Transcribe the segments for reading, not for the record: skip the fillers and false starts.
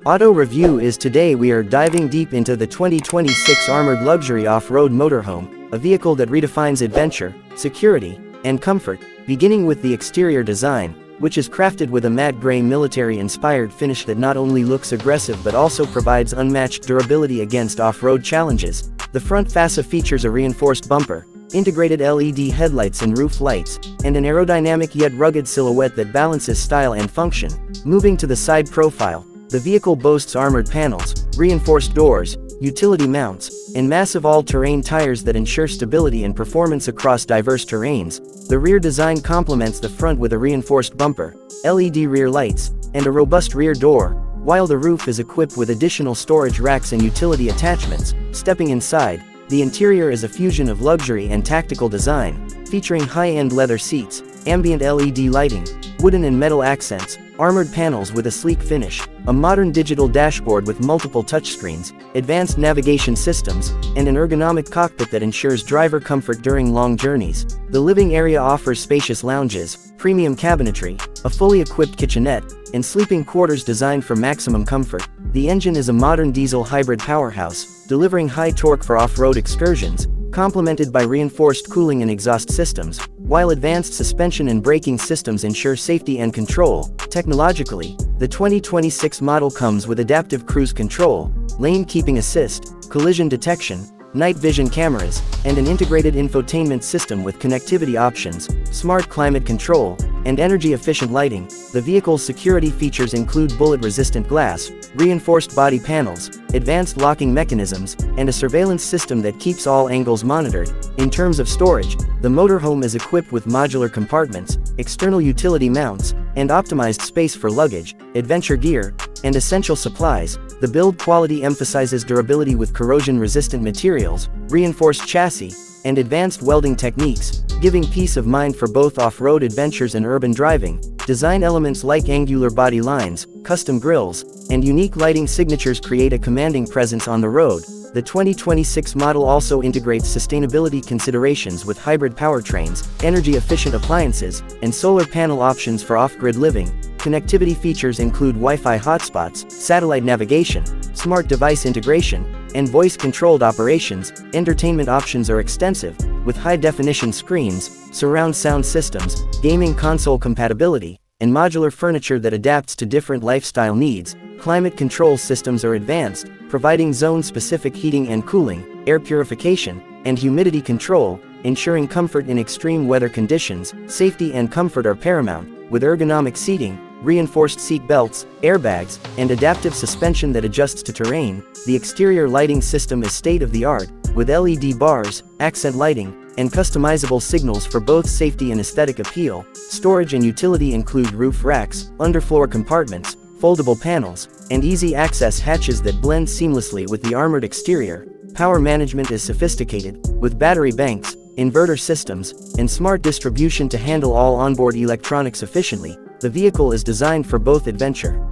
Auto Review is today we are diving deep into the 2026 Armored Luxury Off-Road Motorhome, a vehicle that redefines adventure, security, and comfort, beginning with the exterior design, which is crafted with a matte gray military-inspired finish that not only looks aggressive but also provides unmatched durability against off-road challenges. The front fascia features a reinforced bumper, integrated LED headlights and roof lights, and an aerodynamic yet rugged silhouette that balances style and function. Moving to the side profile, the vehicle boasts armored panels, reinforced doors, utility mounts, and massive all-terrain tires that ensure stability and performance across diverse terrains. The rear design complements the front with a reinforced bumper, LED rear lights, and a robust rear door, while the roof is equipped with additional storage racks and utility attachments. Stepping inside, the interior is a fusion of luxury and tactical design, featuring high-end leather seats, ambient LED lighting, wooden and metal accents, armored panels with a sleek finish, a modern digital dashboard with multiple touchscreens, advanced navigation systems, and an ergonomic cockpit that ensures driver comfort during long journeys. The living area offers spacious lounges, premium cabinetry, a fully equipped kitchenette, and sleeping quarters designed for maximum comfort. The engine is a modern diesel hybrid powerhouse, delivering high torque for off-road excursions, complemented by reinforced cooling and exhaust systems, while advanced suspension and braking systems ensure safety and control. Technologically, the 2026 model comes with adaptive cruise control, lane keeping assist, collision detection, night vision cameras, and an integrated infotainment system with connectivity options, smart climate control, and energy-efficient lighting. The vehicle's security features include bullet-resistant glass, reinforced body panels, advanced locking mechanisms, and a surveillance system that keeps all angles monitored. In terms of storage, the motorhome is equipped with modular compartments, external utility mounts, and optimized space for luggage, adventure gear, and essential supplies. The build quality emphasizes durability with corrosion-resistant materials, reinforced chassis, and advanced welding techniques, giving peace of mind for both off-road adventures and urban driving. Design elements like angular body lines, custom grills, and unique lighting signatures create a commanding presence on the road. The 2026 model also integrates sustainability considerations with hybrid powertrains, energy-efficient appliances, and solar panel options for off-grid living. Connectivity features include Wi-Fi hotspots, satellite navigation, smart device integration, and voice-controlled operations. Entertainment options are extensive, with high-definition screens, surround sound systems, gaming console compatibility, and modular furniture that adapts to different lifestyle needs. Climate control systems are advanced, providing zone-specific heating and cooling, air purification, and humidity control, ensuring comfort in extreme weather conditions. Safety and comfort are paramount, with ergonomic seating, reinforced seat belts, airbags, and adaptive suspension that adjusts to terrain. The exterior lighting system is state-of-the-art, with LED bars, accent lighting, and customizable signals for both safety and aesthetic appeal. Storage and utility include roof racks, underfloor compartments, foldable panels, and easy-access hatches that blend seamlessly with the armored exterior. Power management is sophisticated, with battery banks, inverter systems, and smart distribution to handle all onboard electronics efficiently. The vehicle is designed for both adventure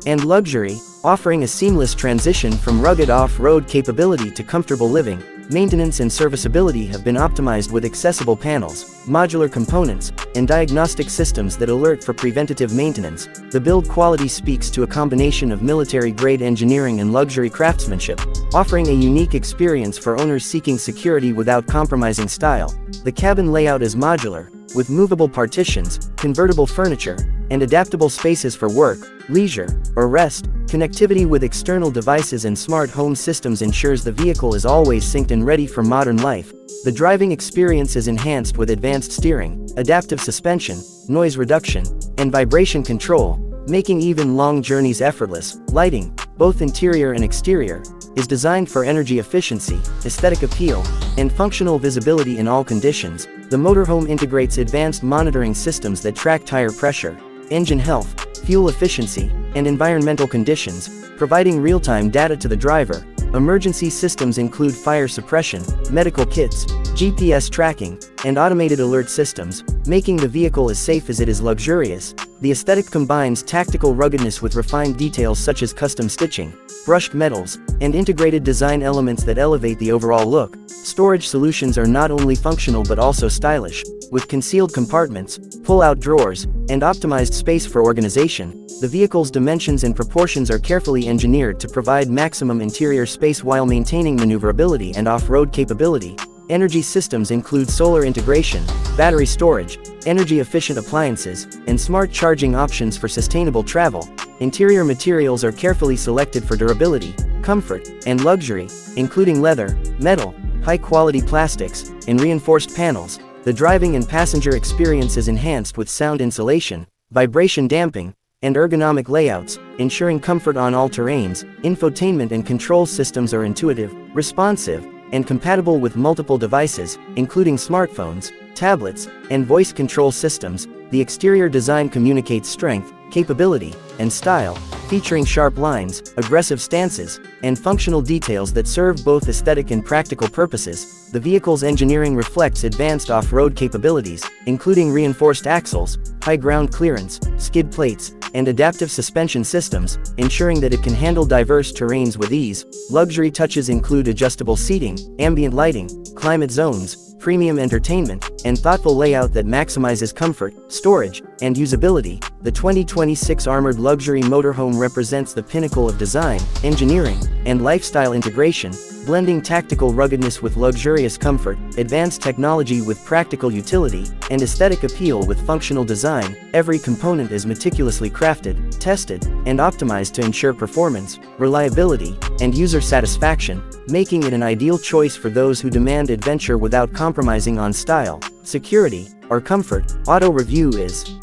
and luxury, offering a seamless transition from rugged off-road capability to comfortable living. Maintenance and serviceability have been optimized with accessible panels, modular components, and diagnostic systems that alert for preventative maintenance. The build quality speaks to a combination of military-grade engineering and luxury craftsmanship, offering a unique experience for owners seeking security without compromising style. The cabin layout is modular, with movable partitions, convertible furniture, and adaptable spaces for work, leisure, or rest. Connectivity with external devices and smart home systems ensures the vehicle is always synced and ready for modern life. The driving experience is enhanced with advanced steering, adaptive suspension, noise reduction, and vibration control, making even long journeys effortless. Lighting, both interior and exterior, is designed for energy efficiency, aesthetic appeal, and functional visibility in all conditions. The motorhome integrates advanced monitoring systems that track tire pressure, engine health, fuel efficiency, and environmental conditions, providing real-time data to the driver. Emergency systems include fire suppression, medical kits, GPS tracking, and automated alert systems, making the vehicle as safe as it is luxurious. The aesthetic combines tactical ruggedness with refined details such as custom stitching, brushed metals, and integrated design elements that elevate the overall look. Storage solutions are not only functional but also stylish, With concealed compartments, pull-out drawers, and optimized space for organization, the vehicle's dimensions and proportions are carefully engineered to provide maximum interior space while maintaining maneuverability and off-road capability. Energy systems include solar integration, battery storage, energy-efficient appliances, and smart charging options for sustainable travel. Interior materials are carefully selected for durability, comfort, and luxury, including leather, metal, high-quality plastics, and reinforced panels. The driving and passenger experience is enhanced with sound insulation, vibration damping, and ergonomic layouts, ensuring comfort on all terrains. Infotainment and control systems are intuitive, responsive, and compatible with multiple devices, including smartphones, tablets, and voice control systems. The exterior design communicates strength, capability, and style, featuring sharp lines, aggressive stances, and functional details that serve both aesthetic and practical purposes. The vehicle's engineering reflects advanced off-road capabilities, including reinforced axles, high ground clearance, skid plates, and adaptive suspension systems, ensuring that it can handle diverse terrains with ease. Luxury touches include adjustable seating, ambient lighting, climate zones, premium entertainment, and thoughtful layout that maximizes comfort, storage, and usability. The 2026 armored luxury motorhome represents the pinnacle of design, engineering, and lifestyle integration, blending tactical ruggedness with luxurious comfort, advanced technology with practical utility, and aesthetic appeal with functional design. Every component is meticulously crafted, tested, and optimized to ensure performance, reliability, and user satisfaction, making it an ideal choice for those who demand adventure without compromising on style, security, or comfort. Auto Review is